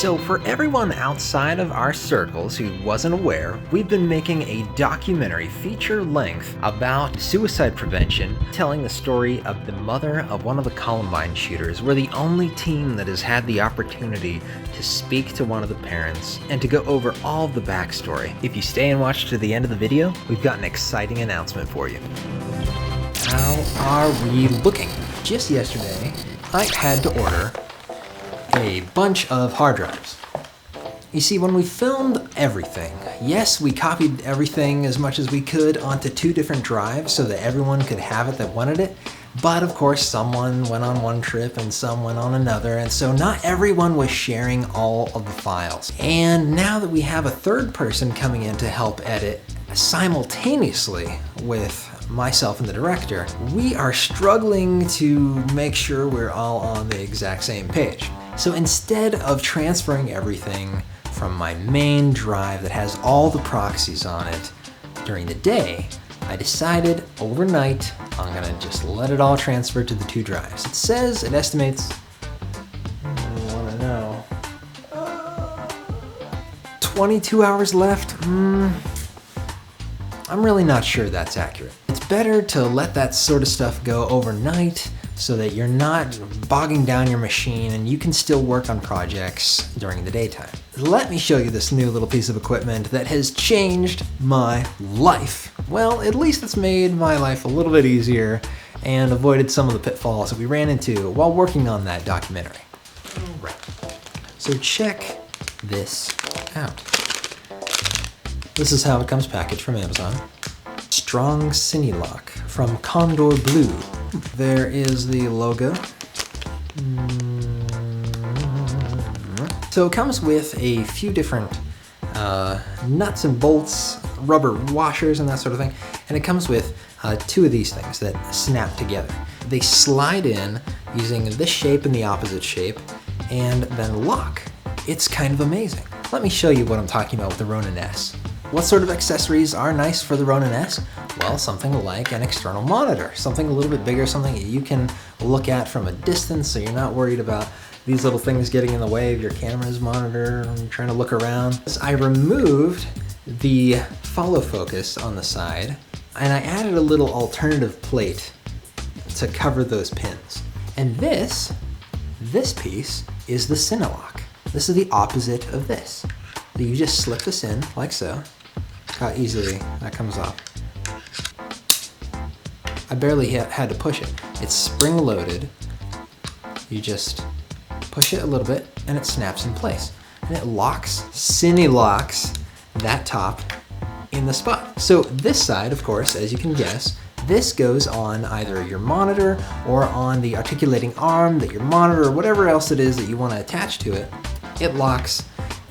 So for everyone outside of our circles who wasn't aware, we've been making a documentary feature length about suicide prevention, telling the story of the mother of one of the Columbine shooters. We're the only team that has had the opportunity to speak to one of the parents and to go over all of the backstory. If you stay and watch to the end of the video, we've got an exciting announcement for you. How are we looking? Just yesterday, I had to order a bunch of hard drives. You see, when we filmed everything, yes, we copied everything as much as we could onto 2 different drives so that everyone could have it that wanted it. But of course, someone went on one trip and some went on another, and so not everyone was sharing all of the files. And now that we have a third person coming in to help edit simultaneously with myself and the director, we are struggling to make sure we're all on the exact same page. So instead of transferring everything from my main drive that has all the proxies on it during the day, I decided overnight I'm gonna just let it all transfer to the 2 drives. It says it estimates, I wanna know, 22 hours left? I'm really not sure that's accurate. It's better to let that sort of stuff go overnight so that you're not bogging down your machine and you can still work on projects during the daytime. Let me show you this new little piece of equipment that has changed my life. Well, at least it's made my life a little bit easier and avoided some of the pitfalls that we ran into while working on that documentary. Right. So check this out. This is how it comes packaged from Amazon. Strong CineLock from Condor Blue. There is the logo. So it comes with a few different nuts and bolts, rubber washers and that sort of thing. And it comes with 2 of these things that snap together. They slide in using this shape and the opposite shape and then lock. It's kind of amazing. Let me show you what I'm talking about with the Ronin S. What sort of accessories are nice for the Ronin S? Well, something like an external monitor, something a little bit bigger, something that you can look at from a distance so you're not worried about these little things getting in the way of your camera's monitor and trying to look around. I removed the follow focus on the side and I added a little alternative plate to cover those pins. And this piece is the CineLock. This is the opposite of this. So you just slip this in like so. How easily that comes off. I barely had to push it. It's spring loaded. You just push it a little bit and it snaps in place. And it locks, CineLocks that top in the spot. So this side, of course, as you can guess, this goes on either your monitor or on the articulating arm that your monitor or whatever else it is that you want to attach to it. It locks.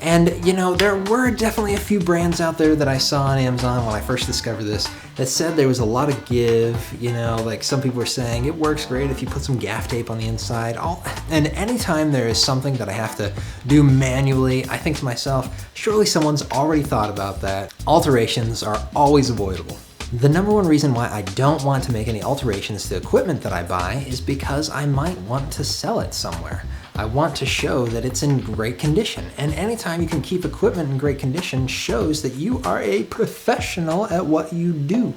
And you know, there were definitely a few brands out there that I saw on Amazon when I first discovered this that said there was a lot of give, you know, like some people were saying it works great if you put some gaff tape on the inside. And anytime there is something that I have to do manually, I think to myself, surely someone's already thought about that. Alterations are always avoidable. The number one reason why I don't want to make any alterations to equipment that I buy is because I might want to sell it somewhere. I want to show that it's in great condition, and anytime you can keep equipment in great condition shows that you are a professional at what you do.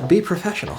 Be professional.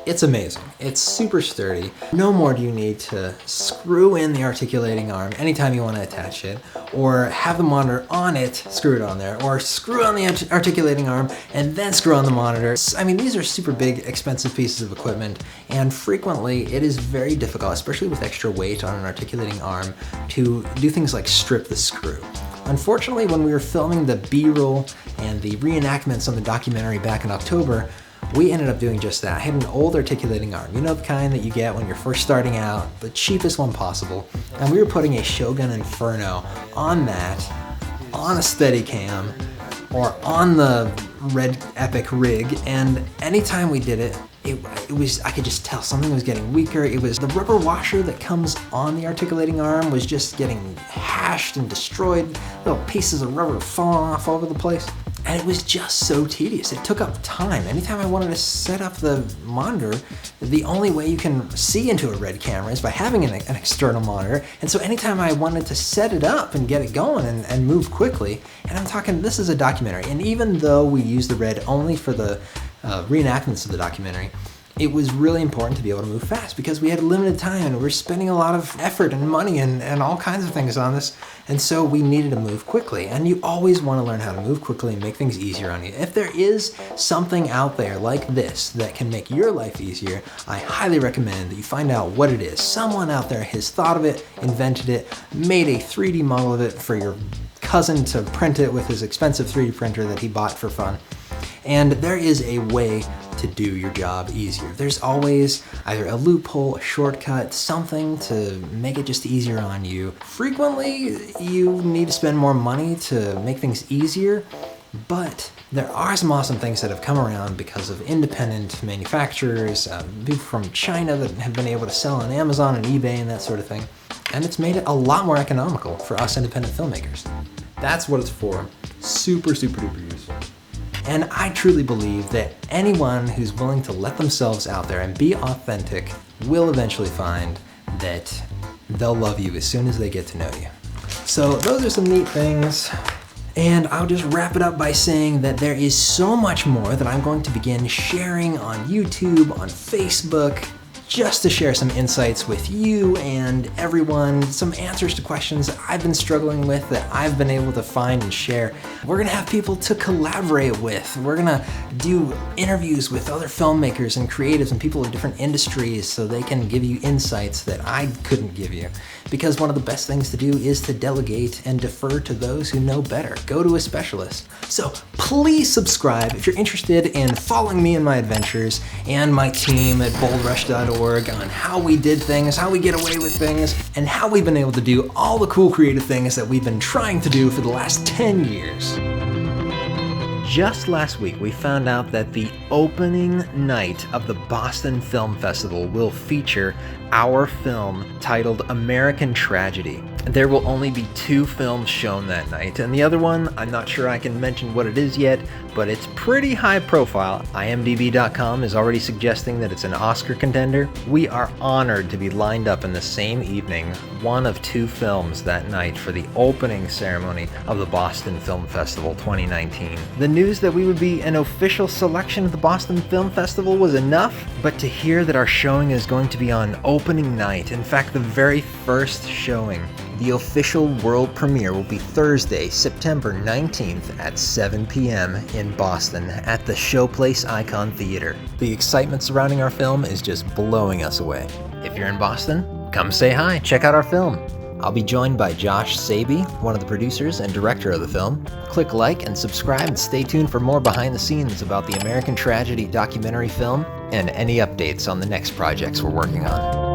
It's amazing. It's super sturdy. No more do you need to screw in the articulating arm anytime you want to attach it, or have the monitor on it, screw it on there, or screw on the articulating arm and then screw on the monitor. I mean, these are super big, expensive pieces of equipment, and frequently it is very difficult, especially with extra weight on an articulating arm, to do things like strip the screw. Unfortunately, when we were filming the B-roll and the reenactments on the documentary back in October, we ended up doing just that. I had an old articulating arm, you know, the kind that you get when you're first starting out, the cheapest one possible. And we were putting a Shogun Inferno on that, on a Steadicam, or on the Red Epic rig, and anytime we did it, it was, I could just tell something was getting weaker. It was the rubber washer that comes on the articulating arm was just getting hashed and destroyed. Little pieces of rubber falling off all over the place. And it was just so tedious. It took up time. Anytime I wanted to set up the monitor, the only way you can see into a Red camera is by having an external monitor. And so anytime I wanted to set it up and get it going and move quickly, and I'm talking, this is a documentary. And even though we use the Red only for the reenactments of the documentary, it was really important to be able to move fast because we had limited time and we were spending a lot of effort and money and all kinds of things on this. And so we needed to move quickly. And you always want to learn how to move quickly and make things easier on you. If there is something out there like this that can make your life easier, I highly recommend that you find out what it is. Someone out there has thought of it, invented it, made a 3D model of it for your cousin to print it with his expensive 3D printer that he bought for fun. And there is a way to do your job easier. There's always either a loophole, a shortcut, something to make it just easier on you. Frequently, you need to spend more money to make things easier, but there are some awesome things that have come around because of independent manufacturers, people from China that have been able to sell on Amazon and eBay and that sort of thing. And it's made it a lot more economical for us independent filmmakers. That's what it's for. Super, super duper useful. And I truly believe that anyone who's willing to let themselves out there and be authentic will eventually find that they'll love you as soon as they get to know you. So those are some neat things. And I'll just wrap it up by saying that there is so much more that I'm going to begin sharing on YouTube, on Facebook, just to share some insights with you and everyone, some answers to questions that I've been struggling with that I've been able to find and share. We're gonna have people to collaborate with. We're gonna do interviews with other filmmakers and creatives and people in different industries so they can give you insights that I couldn't give you. Because one of the best things to do is to delegate and defer to those who know better. Go to a specialist. So please subscribe if you're interested in following me in my adventures and my team at boldrush.org on how we did things, how we get away with things, and how we've been able to do all the cool creative things that we've been trying to do for the last 10 years. Just last week, we found out that the opening night of the Boston Film Festival will feature our film titled American Tragedy. There will only be 2 films shown that night, and the other one, I'm not sure I can mention what it is yet, but it's pretty high profile. IMDb.com is already suggesting that it's an Oscar contender. We are honored to be lined up in the same evening, one of 2 films that night for the opening ceremony of the Boston Film Festival 2019. The news that we would be an official selection of the Boston Film Festival was enough, but to hear that our showing is going to be on opening night, in fact the very first showing, the official world premiere will be Thursday, September 19th at 7 p.m. in Boston at the Showplace Icon Theater. The excitement surrounding our film is just blowing us away. If you're in Boston, come say hi, check out our film. I'll be joined by Josh Saby, one of the producers and director of the film. Click like and subscribe and stay tuned for more behind the scenes about the American Tragedy documentary film and any updates on the next projects we're working on.